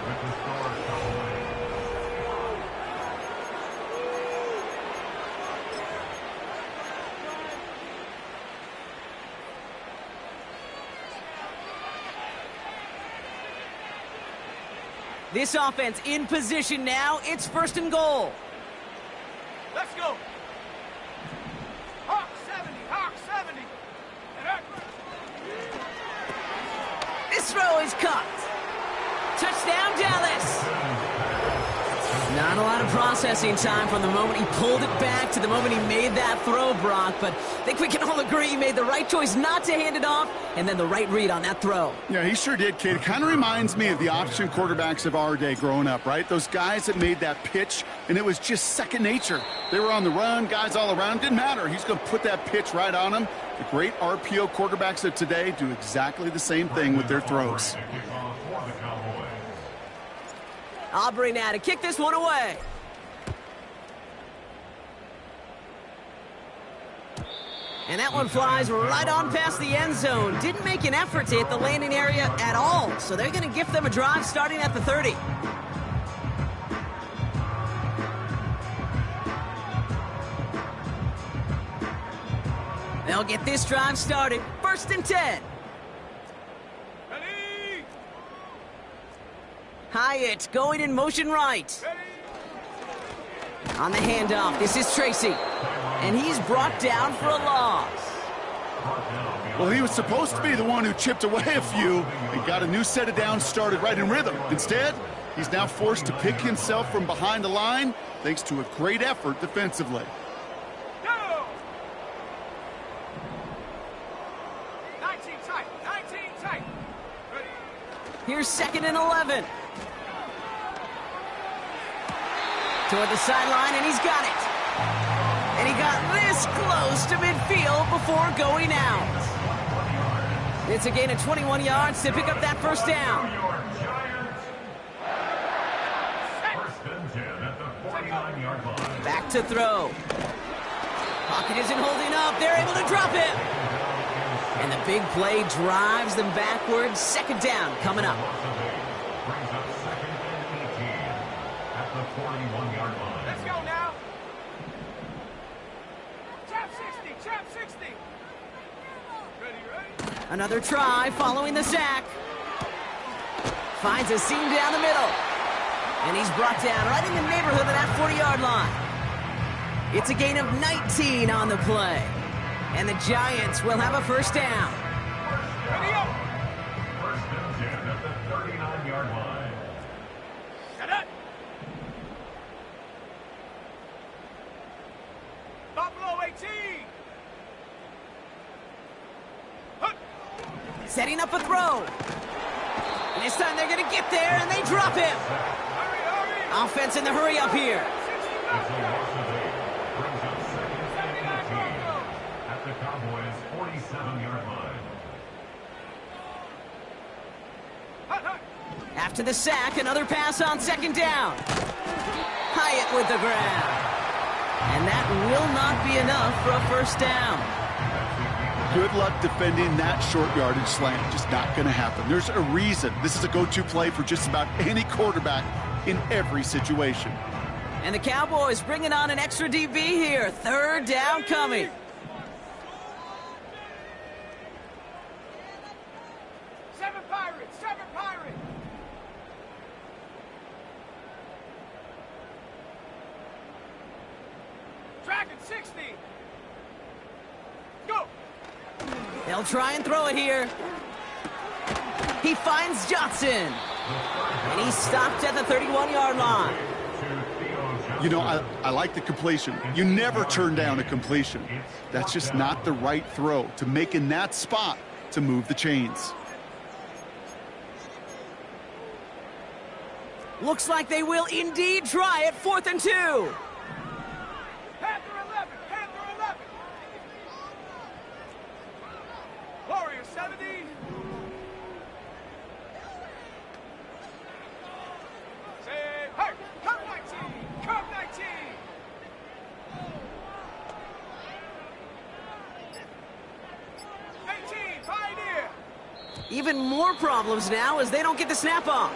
This offense in position now. It's 1st and goal. Let's go. Hawk 70, Hawk 70. And that. This throw is caught. Touchdown, Dallas. Not a lot of processing time from the moment he pulled it back to the moment he made that throw, Brock. But I think we can all agree he made the right choice not to hand it off, and then the right read on that throw. Yeah, he sure did, kid. It kind of reminds me of the option quarterbacks of our day growing up, right? Those guys that made that pitch, and it was just second nature. They were on the run, guys all around. Didn't matter. He's going to put that pitch right on them. The great RPO quarterbacks of today do exactly the same thing with their throws. Aubrey now to kick this one away. And that one flies right on past the end zone. Didn't make an effort to hit the landing area at all. So they're going to gift them a drive starting at the 30. They'll get this drive started. 1st and 10. Ready. Hyatt going in motion right. Ready. On the handoff, this is Tracy. And he's brought down for a loss. Well, he was supposed to be the one who chipped away a few and got a new set of downs started right in rhythm. Instead, he's now forced to pick himself from behind the line thanks to a great effort defensively. Go. 19 tight, 19 tight. Ready. Here's 2nd and 11. Toward the sideline, and he's got it. And he got this close to midfield before going out. It's a gain of 21 yards to pick up that 1st down. Back to throw. Pocket isn't holding up. They're able to drop it. And the big play drives them backwards. 2nd down coming up. Let's go now. Chap 60, chap 60. Ready, ready. Another try following the sack. Finds a seam down the middle. And he's brought down right in the neighborhood of that 40-yard line. It's a gain of 19 on the play. And the Giants will have a first down. Ready up. First and 10 at the 39-yard line. Set up. Buffalo 18. Hup. Setting up a throw. And this time they're going to get there, and they drop him. Hurry, hurry. Offense in the hurry up here. It's a loss of 8. Brings up second and 15 at the Cowboys' 47-yard line. Hut, hut. After the sack, another pass on second down. Hyatt with the grab. And that will not be enough for a first down. Good luck defending that short yardage slant. Just not going to happen. There's a reason. This is a go-to play for just about any quarterback in every situation. And the Cowboys bringing on an extra DB here. Third down coming. Seven Pirates, seven Pirates. Dragon 60. Go. They'll try and throw it here. He finds Johnson. And he's stopped at the 31-yard line. You know, I like the completion. You never turn down a completion. That's just not the right throw to make in that spot to move the chains. Looks like they will indeed try it. 4th and 2. Panther 11, Panther 11. Warrior 70. Say, hey, come 19, come 19. 18, Pioneer. Even more problems now as they don't get the snap off.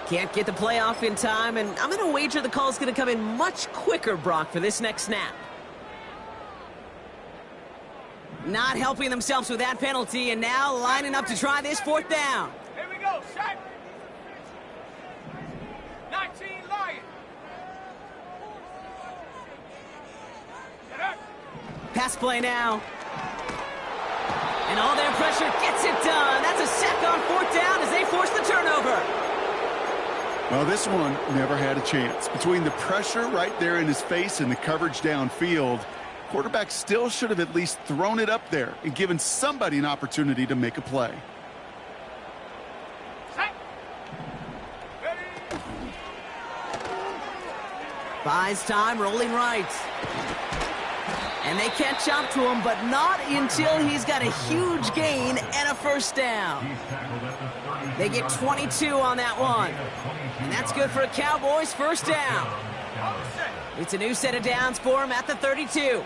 Can't get the play off in time, and I'm going to wager the call's going to come in much quicker, Brock, for this next snap. Not helping themselves with that penalty, and now lining up to try this 4th down. Here we go, set. 19, Lion. Get up. Pass play now. And all their pressure gets it done. That's a sack on 4th down as they force the turnover. Well, this one never had a chance. Between the pressure right there in his face and the coverage downfield, quarterback still should have at least thrown it up there and given somebody an opportunity to make a play. Set. Ready. Buys time, rolling right. And they catch up to him, but not until he's got a huge gain and a first down. They get 22 on that one. And that's good for a Cowboys first down. It's a new set of downs for him at the 32.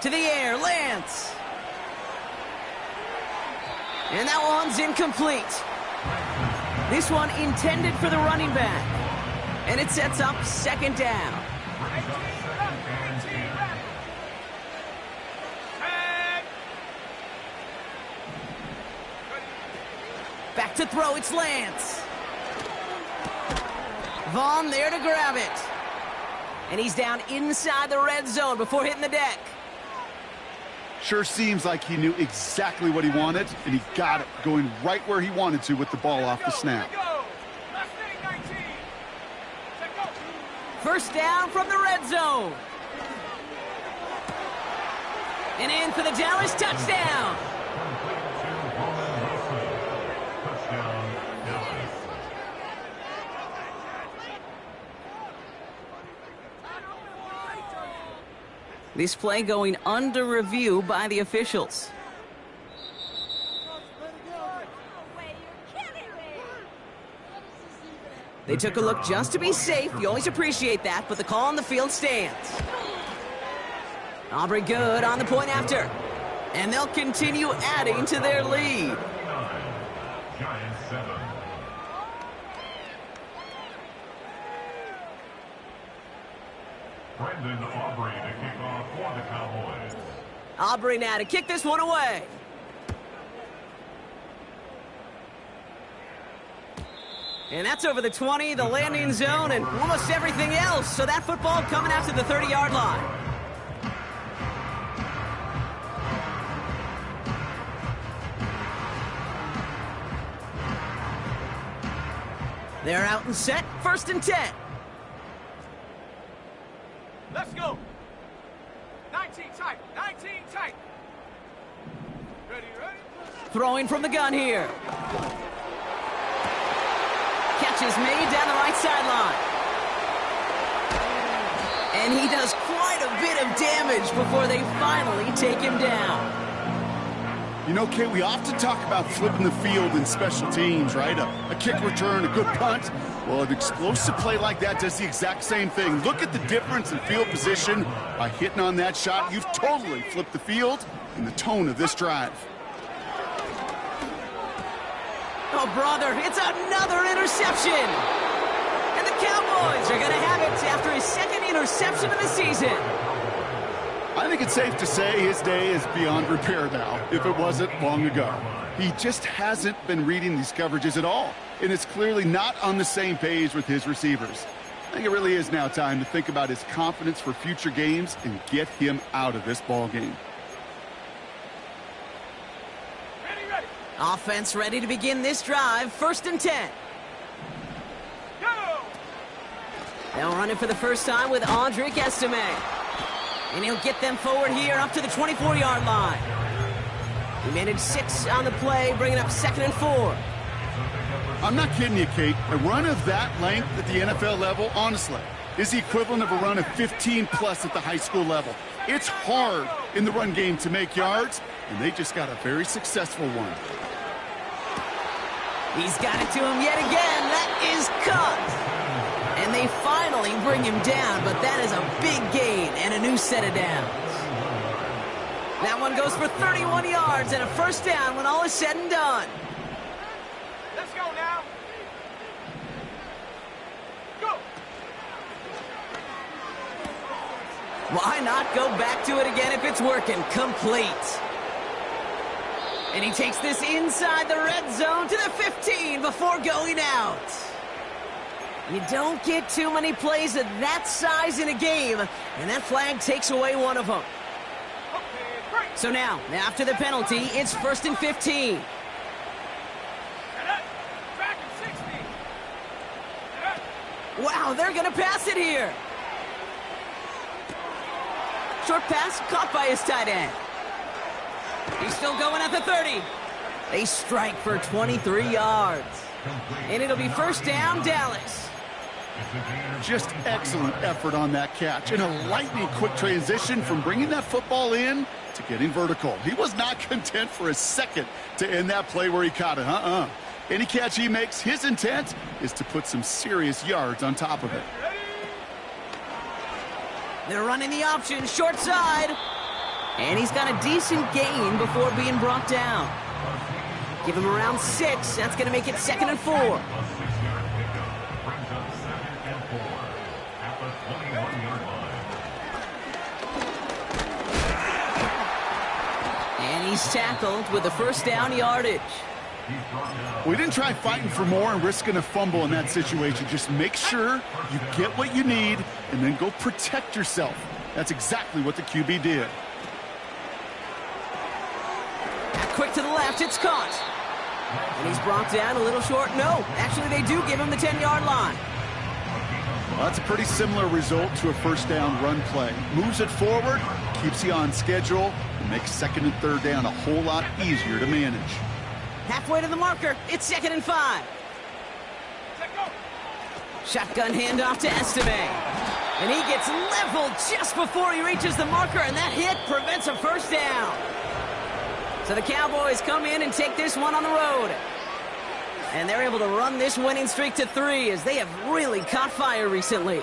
To the air, Lance. And that one's incomplete. This one intended for the running back. And it sets up second down. Back to throw, it's Lance. Vaughn there to grab it. And he's down inside the red zone before hitting the deck. Sure seems like he knew exactly what he wanted, and he got it, going right where he wanted to with the ball off the snap. First down from the red zone. And in for the Dallas touchdown. This play going under review by the officials. They took a look just to be safe. You always appreciate that, but the call on the field stands. Aubrey good on the point after. And they'll continue adding to their lead. Giants 7. Brendan Aubrey to kick off for the Cowboys. Aubrey now to kick this one away. And that's over the 20, the landing zone, and almost everything else. So that football coming out to the 30-yard line. They're out and set, 1st and 10. Let's go. 19 tight. 19 tight. Ready, ready? Throwing from the gun here. Catch is made down the right sideline. And he does quite a bit of damage before they finally take him down. You know, Kate, we often talk about flipping the field in special teams, right? A kick return, a good punt. Well, an explosive play like that does the exact same thing. Look at the difference in field position. By hitting on that shot, you've totally flipped the field and the tone of this drive. Oh, brother, it's another interception. And the Cowboys are going to have it after his 2nd interception of the season. I think it's safe to say his day is beyond repair now, if it wasn't long ago. He just hasn't been reading these coverages at all, and it's clearly not on the same page with his receivers. I think it really is now time to think about his confidence for future games and get him out of this ball game. Ready, ready. Offense ready to begin this drive, 1st and 10. Go! They'll run it for the first time with Audric Estime. And he'll get them forward here up to the 24-yard line. He managed 6 on the play, bringing up 2nd and 4. I'm not kidding you, Kate. A run of that length at the NFL level, honestly, is the equivalent of a run of 15-plus at the high school level. It's hard in the run game to make yards, and they just got a very successful one. He's got it to him yet again. That is caught. And they finally bring him down, but that is a big gain and a new set of downs. That one goes for 31 yards and a 1st down when all is said and done. Let's go now. Go! Why not go back to it again if it's working? Complete. And he takes this inside the red zone to the 15 before going out. You don't get too many plays of that size in a game, and that flag takes away one of them. Okay, break. So now, after the penalty, it's 1st and 15. And up. Back at 60. And up. Wow, they're going to pass it here. Short pass caught by his tight end. He's still going at the 30. They strike for 23 yards. And it'll be 1st down, Dallas. Just excellent effort on that catch, and a lightning-quick transition from bringing that football in to getting vertical. He was not content for a second to end that play where he caught it. Any catch he makes, his intent is to put some serious yards on top of it. They're running the option, short side. And he's got a decent gain before being brought down. Give him around 6. That's going to make it 2nd and 4. And he's tackled with the 1st down yardage. We didn't try fighting for more and risking a fumble in that situation. Just make sure you get what you need and then go protect yourself. That's exactly what the QB did. Quick to the left, it's caught. And he's brought down a little short. No, actually they do give him the 10-yard line. Well, that's a pretty similar result to a 1st down run play. Moves it forward, keeps you on schedule, and makes 2nd and 3rd down a whole lot easier to manage. Halfway to the marker, it's 2nd and 5. Let go. Shotgun handoff to Estime. And he gets leveled just before he reaches the marker, and that hit prevents a 1st down. So the Cowboys come in and take this one on the road. And they're able to run this winning streak to 3 as they have really caught fire recently.